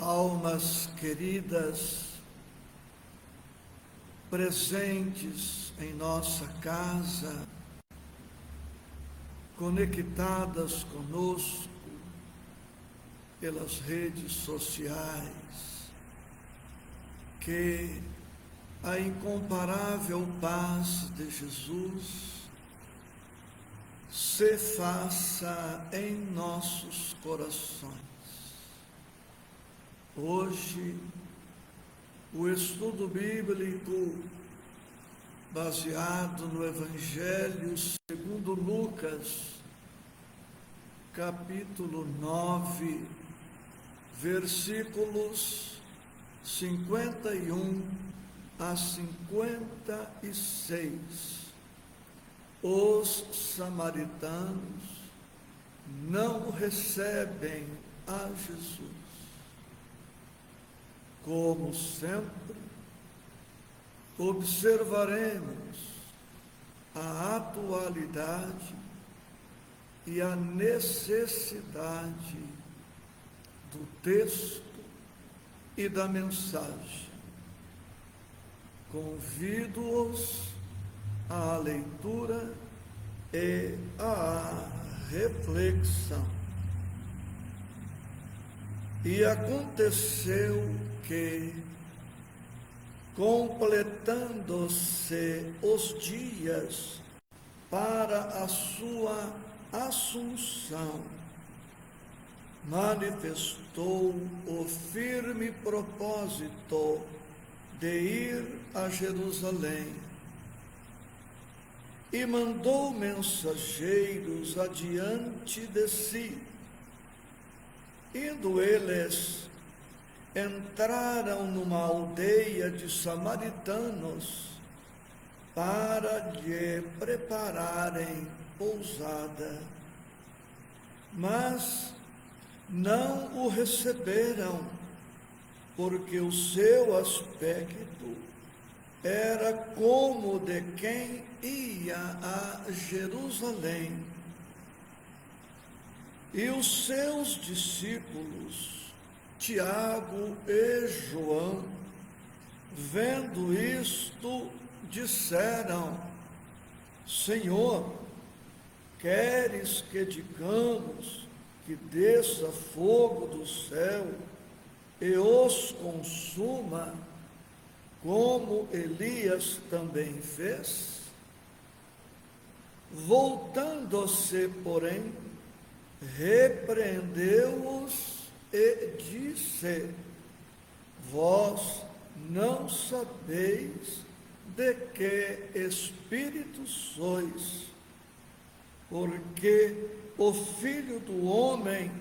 almas queridas, presentes em nossa casa, conectadas conosco pelas redes sociais, que a incomparável paz de Jesus se faça em nossos corações. Hoje, o estudo bíblico baseado no Evangelho segundo Lucas, capítulo 9, versículos 51 a 56. Os samaritanos não recebem a Jesus. Como sempre, observaremos a atualidade e a necessidade do texto e da mensagem. Convido-os à leitura e à reflexão. E aconteceu que, completando-se os dias para a sua assunção, manifestou o firme propósito de ir a Jerusalém e mandou mensageiros adiante de si. Indo eles, entraram numa aldeia de samaritanos para lhe prepararem pousada. Mas não o receberam, porque o seu aspecto era como de quem ia a Jerusalém. E os seus discípulos, Tiago e João, vendo isto, disseram: Senhor, queres que digamos que desça fogo do céu e os consuma, como Elias também fez? Voltando-se, porém, repreendeu-os e disse: Vós não sabeis de que espírito sois, porque o Filho do Homem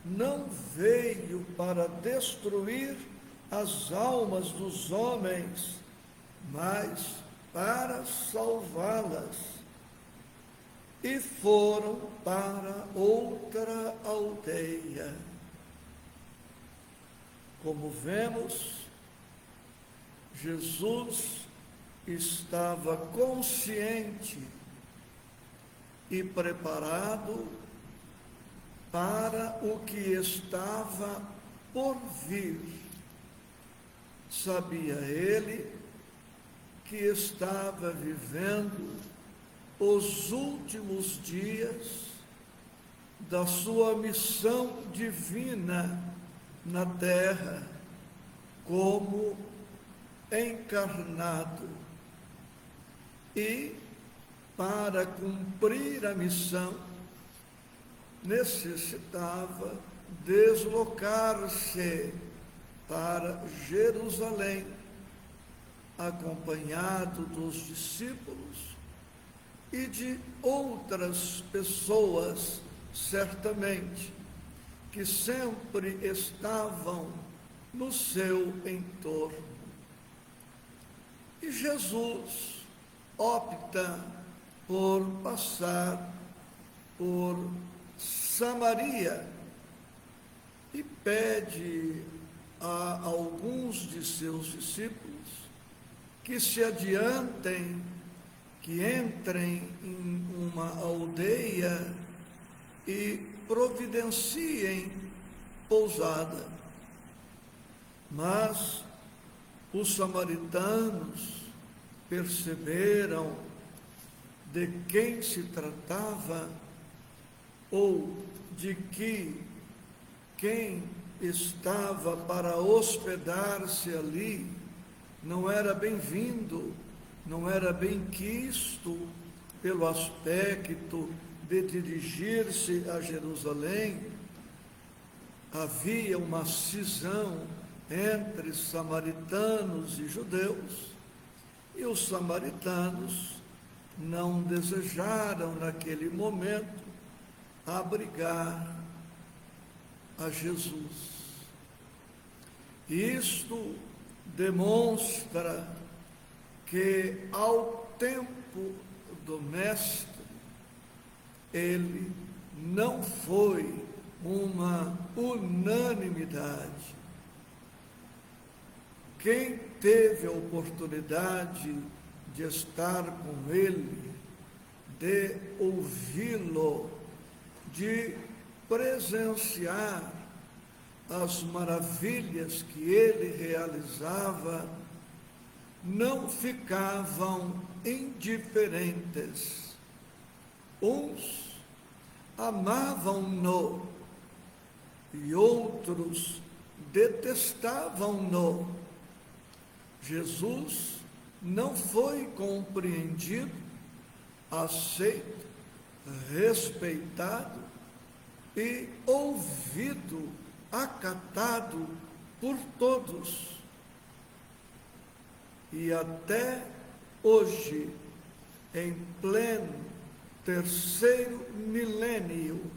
não veio para destruir as almas dos homens, mas para salvá-las. E foram para outra aldeia. Como vemos, Jesus estava consciente e preparado para o que estava por vir. Sabia ele que estava vivendo os últimos dias da sua missão divina na terra, como encarnado. E, para cumprir a missão, necessitava deslocar-se para Jerusalém, acompanhado dos discípulos e de outras pessoas, certamente, que sempre estavam no seu entorno. E Jesus opta por passar por Samaria e pede a alguns de seus discípulos que se adiantem, que entrem em uma aldeia e providenciem pousada. Mas os samaritanos perceberam de quem se tratava, ou de que quem estava para hospedar-se ali não era bem-vindo, não era bem-quisto pelo aspecto de dirigir-se a Jerusalém. Havia uma cisão entre samaritanos e judeus, e os samaritanos não desejaram naquele momento abrigar a Jesus. Isto demonstra que ao tempo do Mestre, ele não foi uma unanimidade. Quem teve a oportunidade de estar com ele, de ouvi-lo, de presenciar as maravilhas que ele realizava, não ficavam indiferentes. Uns amavam-no e outros detestavam-no. Jesus não foi compreendido, aceito, respeitado e ouvido, acatado por todos. E até hoje, em pleno terceiro milênio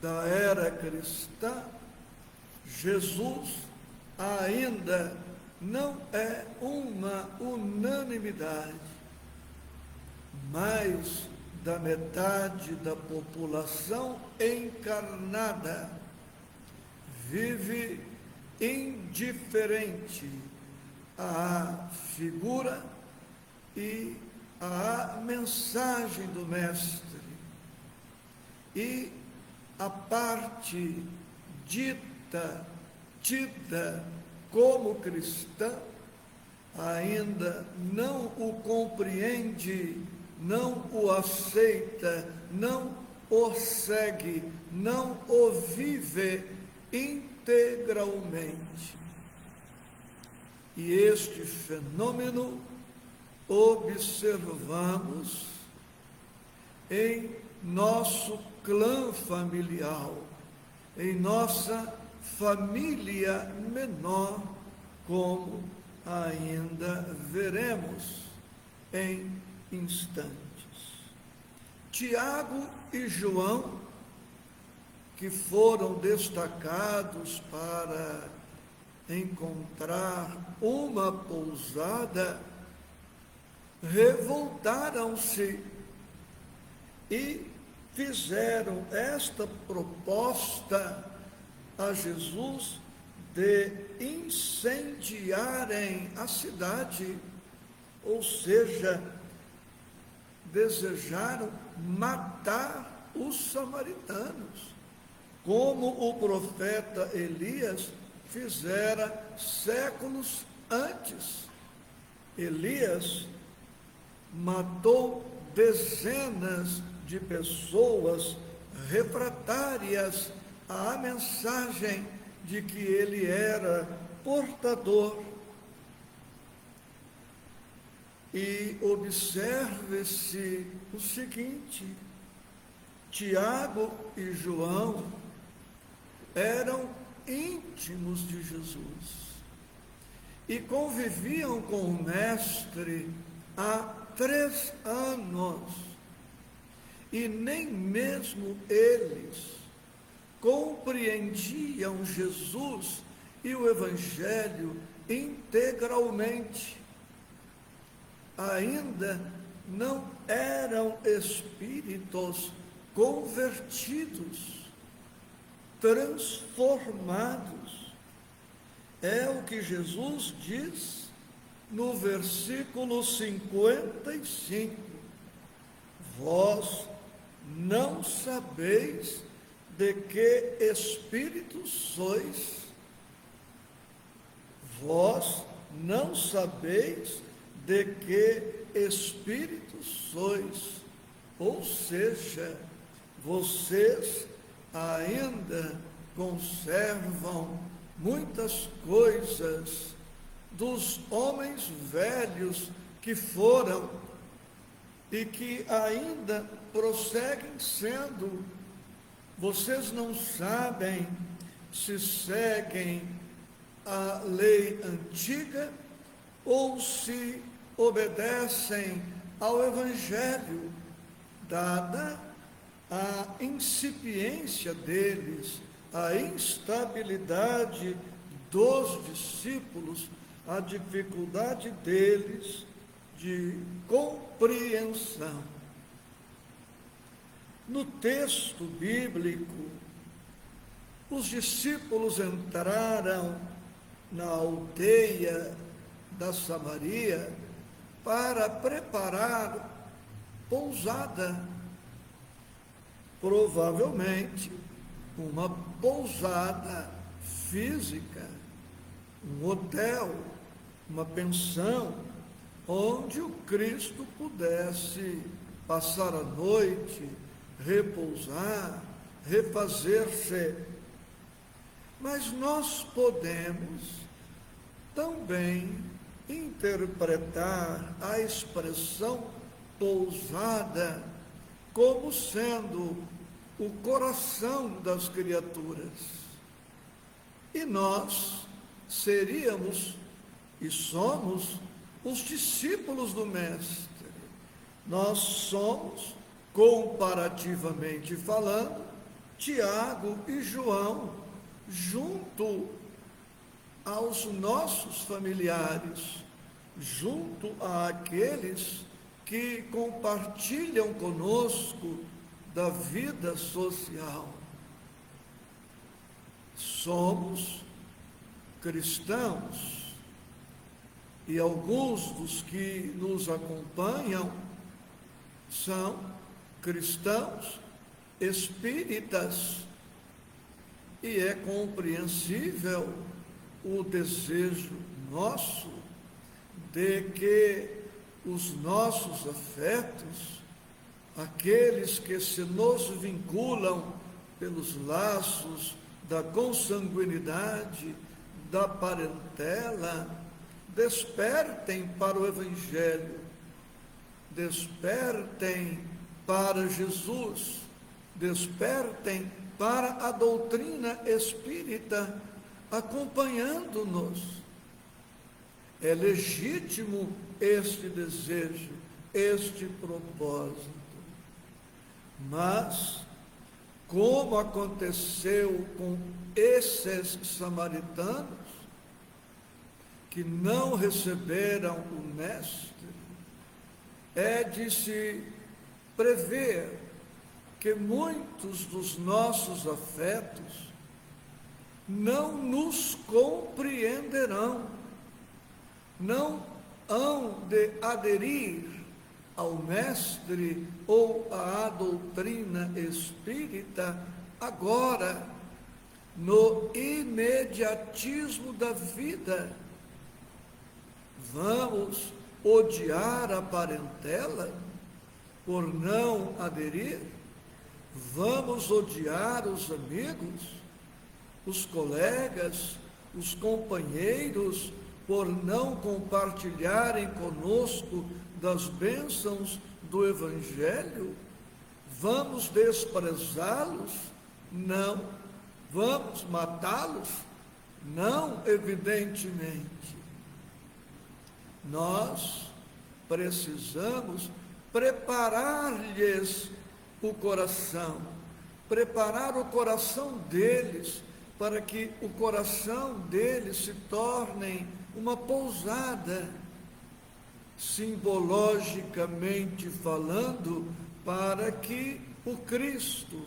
da era cristã, Jesus ainda não é uma unanimidade. Mais da metade da população encarnada vive indiferente à figura e à mensagem do Mestre. E a parte tida como cristã ainda não o compreende, não o aceita, não o segue, não o vive integralmente. E este fenômeno observamos em nosso clã familiar, em nossa família menor, como ainda veremos em instantes. Tiago e João, que foram destacados para encontrar uma pousada, revoltaram-se e fizeram esta proposta a Jesus de incendiarem a cidade, ou seja, desejaram matar os samaritanos, como o profeta Elias fizera séculos antes. Elias matou dezenas de pessoas refratárias à mensagem de que ele era portador. E observe-se o seguinte: Tiago e João eram íntimos de Jesus e conviviam com o Mestre há 3 anos, e nem mesmo eles compreendiam Jesus e o Evangelho integralmente. Ainda não eram espíritos convertidos, transformados. É o que Jesus diz no versículo 55. Vós não sabeis de que espírito sois. vós não sabeis de que espírito sois, ou seja, vocês ainda conservam muitas coisas dos homens velhos que foram e que ainda prosseguem sendo. Vocês não sabem se seguem a lei antiga ou se obedecem ao Evangelho, dada a incipiência deles, a instabilidade dos discípulos, a dificuldade deles de compreensão. No texto bíblico, os discípulos entraram na aldeia da Samaria para preparar pousada, provavelmente uma pousada física, um hotel, uma pensão, onde o Cristo pudesse passar a noite, repousar, refazer-se. Mas nós podemos também interpretar a expressão pousada como sendo o coração das criaturas. E nós seríamos e somos os discípulos do Mestre. Nós somos, comparativamente falando, Tiago e João, junto aos nossos familiares, junto àqueles que compartilham conosco da vida social. Somos cristãos e alguns dos que nos acompanham são cristãos espíritas, e é compreensível o desejo nosso de que os nossos afetos, aqueles que se nos vinculam pelos laços da consanguinidade, da parentela, despertem para o Evangelho, despertem para Jesus, despertem para a doutrina espírita, acompanhando-nos. É legítimo este desejo, este propósito. Mas, como aconteceu com esses samaritanos, que não receberam o Mestre, é de se prever que muitos dos nossos afetos não nos compreenderão, não hão de aderir ao Mestre ou à doutrina espírita agora, no imediatismo da vida. Vamos odiar a parentela por não aderir? Vamos odiar os amigos, os colegas, os companheiros, por não compartilharem conosco das bênçãos do Evangelho? Vamos desprezá-los? Não. Vamos matá-los? Não, evidentemente. Nós precisamos preparar-lhes o coração, preparar o coração deles, para que o coração deles se torne uma pousada, simbologicamente falando, para que o Cristo,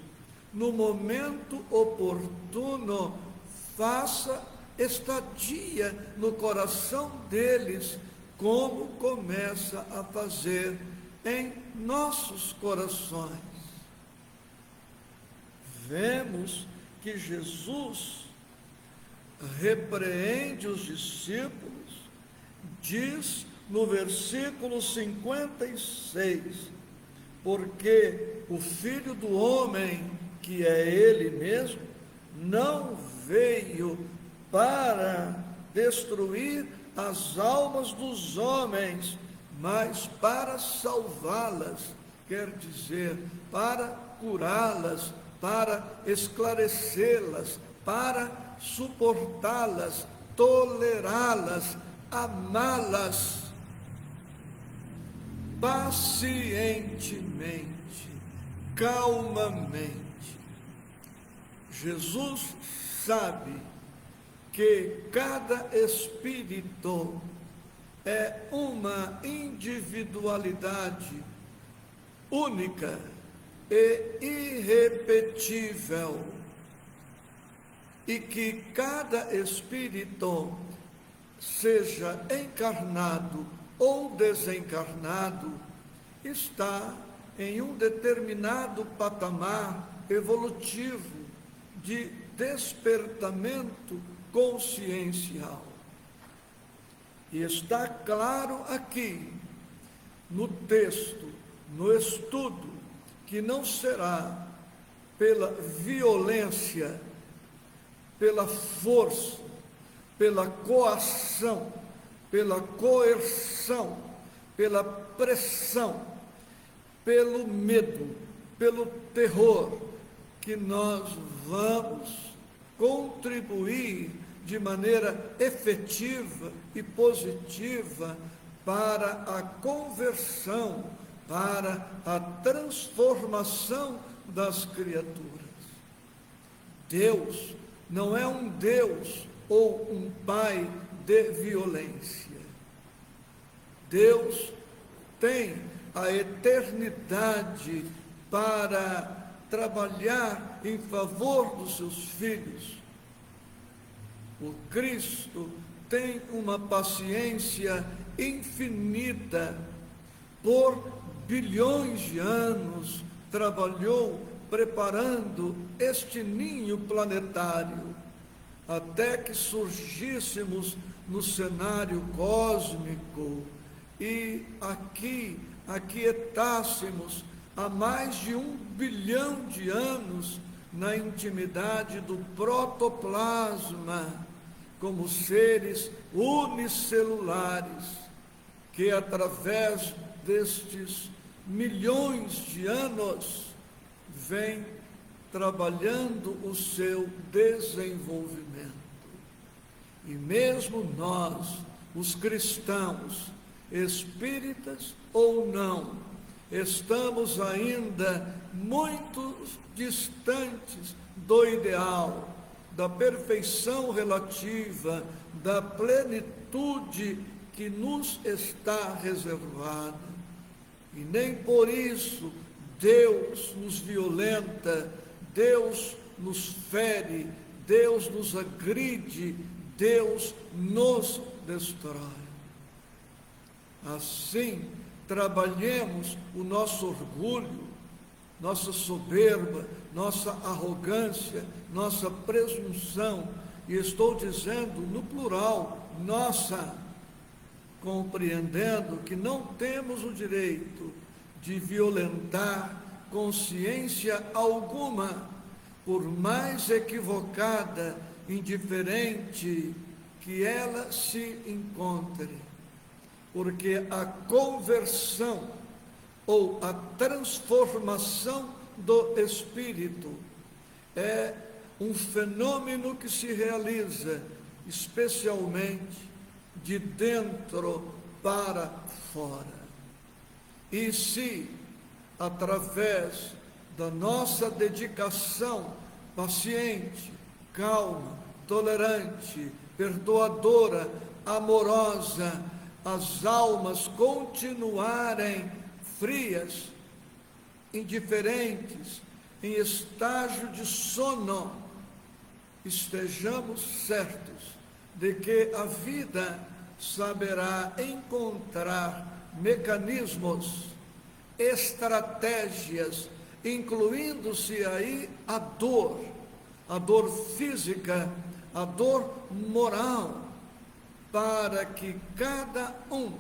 no momento oportuno, faça estadia no coração deles, como começa a fazer em nossos corações. Vemos que Jesus repreende os discípulos, diz no versículo 56, porque o Filho do Homem, que é Ele mesmo, não veio para destruir as almas dos homens, mas para salvá-las, quer dizer, para curá-las, para esclarecê-las, para suportá-las, tolerá-las, amá-las pacientemente, calmamente. Jesus sabe que cada espírito é uma individualidade única e irrepetível, e que cada espírito, seja encarnado ou desencarnado, está em um determinado patamar evolutivo de despertamento consciencial. E está claro aqui, no texto, no estudo, que não será pela violência, pela força, pela coação, pela coerção, pela pressão, pelo medo, pelo terror, que nós vamos contribuir de maneira efetiva e positiva para a conversão, para a transformação das criaturas. Deus não é um Deus ou um Pai de violência. Deus tem a eternidade para trabalhar em favor dos seus filhos. O Cristo tem uma paciência infinita. Por bilhões de anos trabalhou preparando este ninho planetário, até que surgíssemos no cenário cósmico e aqui aquietássemos há mais de 1 bilhão de anos na intimidade do protoplasma, como seres unicelulares, que através destes milhões de anos vem trabalhando o seu desenvolvimento. E mesmo nós, os cristãos, espíritas ou não, estamos ainda muito distantes do ideal, da perfeição relativa, da plenitude que nos está reservada. E nem por isso Deus nos violenta, Deus nos fere, Deus nos agride, Deus nos destrói. Assim, trabalhemos o nosso orgulho, nossa soberba, nossa arrogância, nossa presunção, e estou dizendo no plural, nossa, compreendendo que não temos o direito de violentar consciência alguma, por mais equivocada, indiferente que ela se encontre, porque a conversão ou a transformação do espírito é um fenômeno que se realiza especialmente de dentro para fora. E se, através da nossa dedicação paciente, calma, tolerante, perdoadora, amorosa, as almas continuarem frias, indiferentes, em estágio de sono, estejamos certos de que a vida saberá encontrar mecanismos, estratégias, incluindo-se aí a dor física, a dor moral, para que cada um,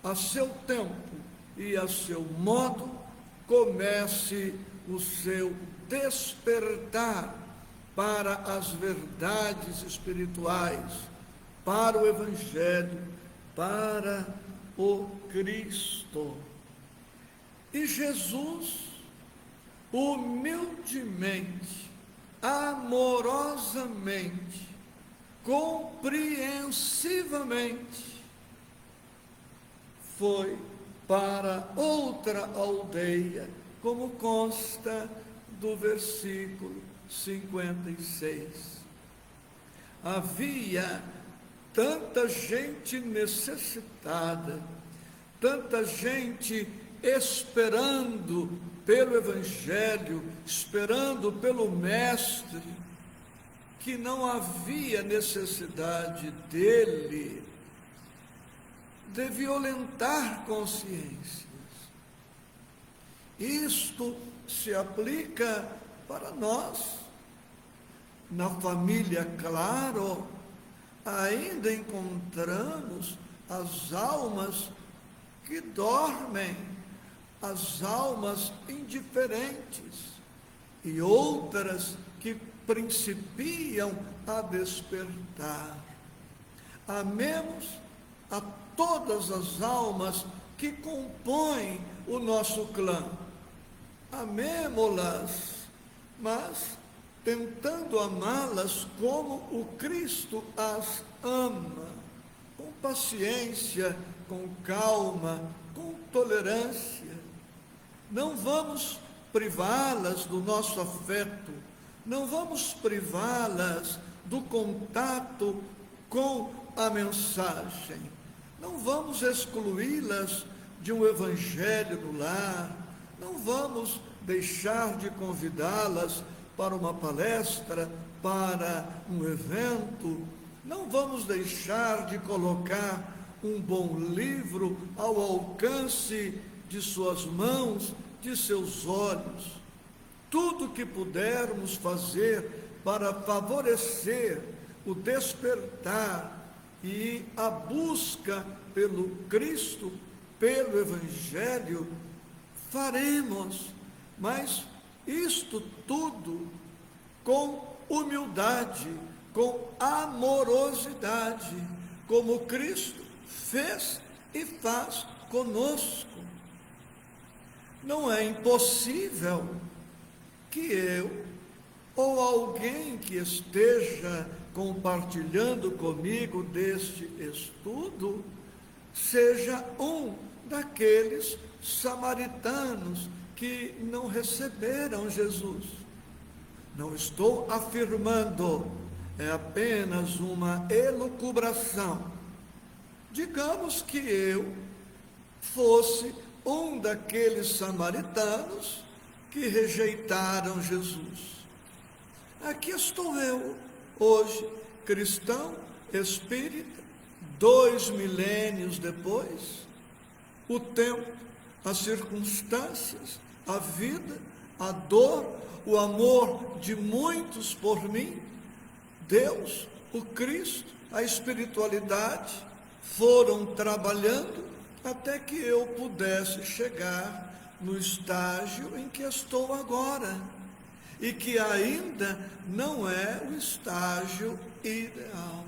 a seu tempo e a seu modo, comece o seu despertar para as verdades espirituais, para o Evangelho, para o Cristo. E Jesus, humildemente, amorosamente, compreensivamente, foi para outra aldeia, como consta do versículo 56. Havia tanta gente necessitada, tanta gente esperando pelo Evangelho, esperando pelo Mestre, que não havia necessidade dele de violentar consciências. Isto se aplica para nós. Na família, claro, ainda encontramos as almas que dormem, as almas indiferentes, e outras que principiam a despertar. Amemos a todas as almas que compõem o nosso clã. Amemo-las, mas tentando amá-las como o Cristo as ama, com paciência, com calma, com tolerância. Não vamos privá-las do nosso afeto, não vamos privá-las do contato com a mensagem, não vamos excluí-las de um evangelho no lar, não vamos deixar de convidá-las para uma palestra, para um evento, não vamos deixar de colocar um bom livro ao alcance de suas mãos, de seus olhos. Tudo que pudermos fazer para favorecer o despertar e a busca pelo Cristo, pelo Evangelho, faremos, mas isto tudo com humildade, com amorosidade, como Cristo fez e faz conosco. Não é impossível que eu ou alguém que esteja compartilhando comigo deste estudo seja um daqueles samaritanos que não receberam Jesus. Não estou afirmando, é apenas uma elucubração. Digamos que eu fosse um daqueles samaritanos que rejeitaram Jesus. Aqui estou eu, hoje, cristão, espírita, 2 milênios depois. O tempo, as circunstâncias, a vida, a dor, o amor de muitos por mim, Deus, o Cristo, a espiritualidade, foram trabalhando até que eu pudesse chegar no estágio em que estou agora, e que ainda não é o estágio ideal.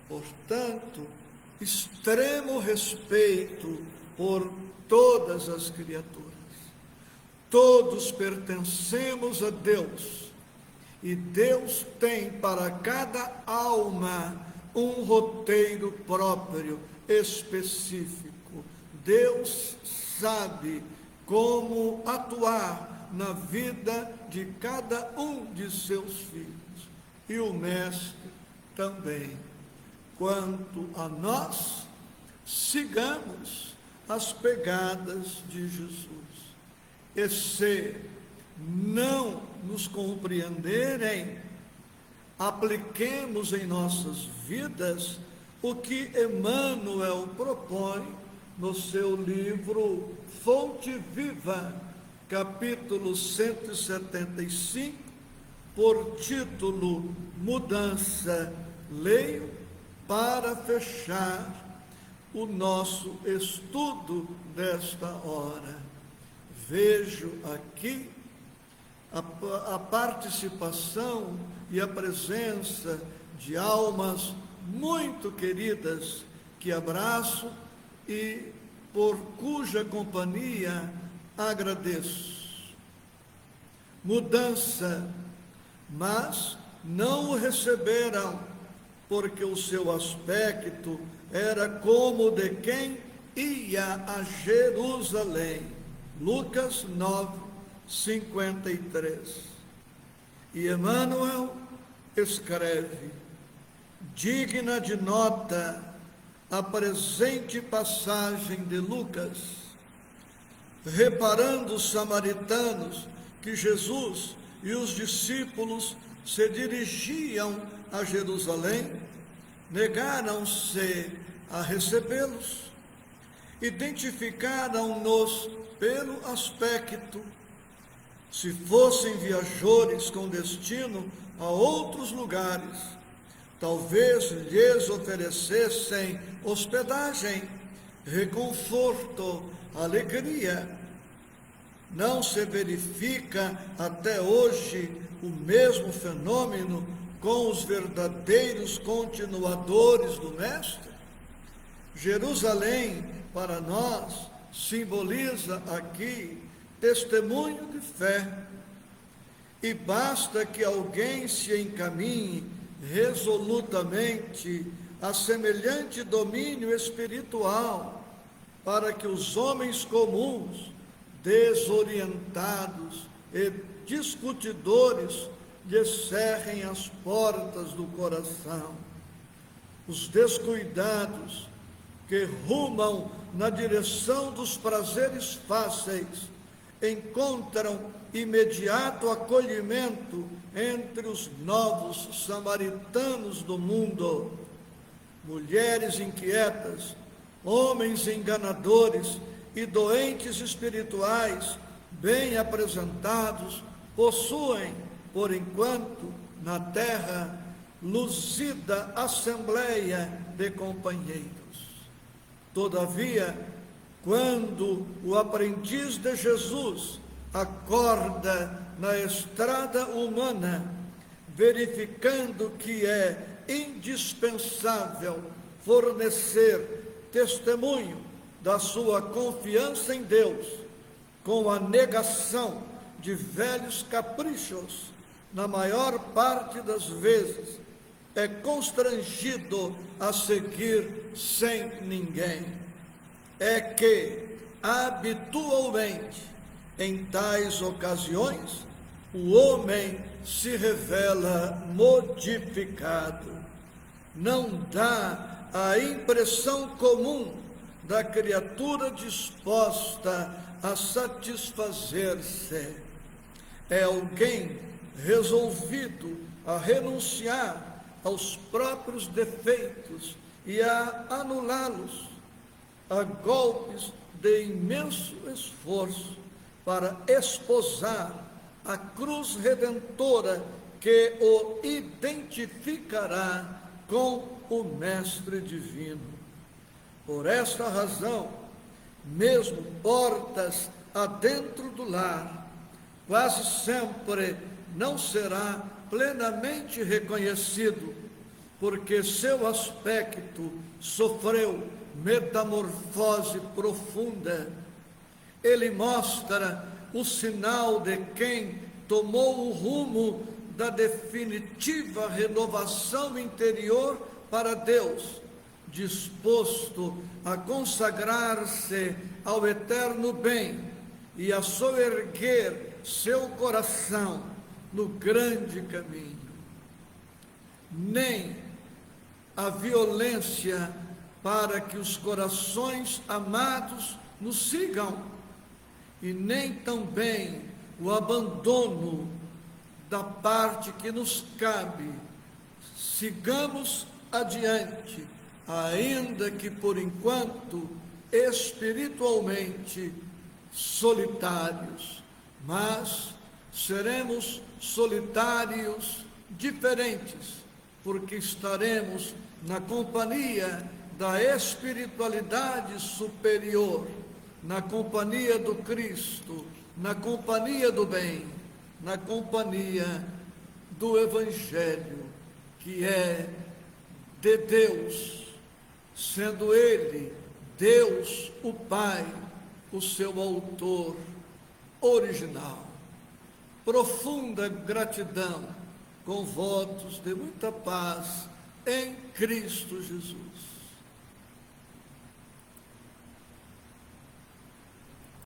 Portanto, extremo respeito por todas as criaturas. Todos pertencemos a Deus, e Deus tem para cada alma um roteiro próprio, específico. Deus sabe como atuar na vida de cada um de seus filhos, e o Mestre também. Quanto a nós, sigamos as pegadas de Jesus. E se não nos compreenderem, apliquemos em nossas vidas o que Emmanuel propõe no seu livro Fonte Viva, capítulo 175, por título Mudança. Leio para fechar o nosso estudo desta hora. Vejo aqui a participação e a presença de almas muito queridas que abraço e por cuja companhia agradeço. Mudança, mas não o receberam, porque o seu aspecto era como de quem ia a Jerusalém. Lucas 9, 53. E Emmanuel escreve: digna de nota a presente passagem de Lucas, reparando os samaritanos que Jesus e os discípulos se dirigiam a Jerusalém, negaram-se a recebê-los, identificaram-nos pelo aspecto. Se fossem viajores com destino a outros lugares, talvez lhes oferecessem hospedagem, reconforto, alegria. Não se verifica até hoje o mesmo fenômeno com os verdadeiros continuadores do Mestre? Jerusalém, para nós, simboliza aqui testemunho de fé. E basta que alguém se encaminhe resolutamente a semelhante domínio espiritual para que os homens comuns, desorientados e discutidores, lhe cerrem as portas do coração. Os descuidados que rumam na direção dos prazeres fáceis encontram imediato acolhimento entre os novos samaritanos do mundo. Mulheres inquietas, homens enganadores e doentes espirituais bem apresentados possuem, por enquanto, na terra, luzida assembleia de companheiros. Todavia, quando o aprendiz de Jesus acorda na estrada humana, verificando que é indispensável fornecer testemunho da sua confiança em Deus, com a negação de velhos caprichos, na maior parte das vezes, é constrangido a seguir sem ninguém. É que, habitualmente, em tais ocasiões, o homem se revela modificado. Não dá a impressão comum da criatura disposta a satisfazer-se. É alguém resolvido a renunciar aos próprios defeitos e a anulá-los, a golpes de imenso esforço para esposar a cruz redentora que o identificará com o Mestre Divino. Por esta razão, mesmo portas adentro do lar, quase sempre não será plenamente reconhecido, porque seu aspecto sofreu metamorfose profunda. Ele mostra o sinal de quem tomou o rumo da definitiva renovação interior para Deus, disposto a consagrar-se ao eterno bem e a soerguer seu coração no grande caminho. Nem a violência para que os corações amados nos sigam, e nem também o abandono da parte que nos cabe. Sigamos adiante, ainda que por enquanto espiritualmente solitários, mas seremos solitários, diferentes, porque estaremos na companhia da espiritualidade superior, na companhia do Cristo, na companhia do bem, na companhia do Evangelho, que é de Deus, sendo Ele, Deus, o Pai, o seu autor original. Profunda gratidão, com votos de muita paz em Cristo Jesus.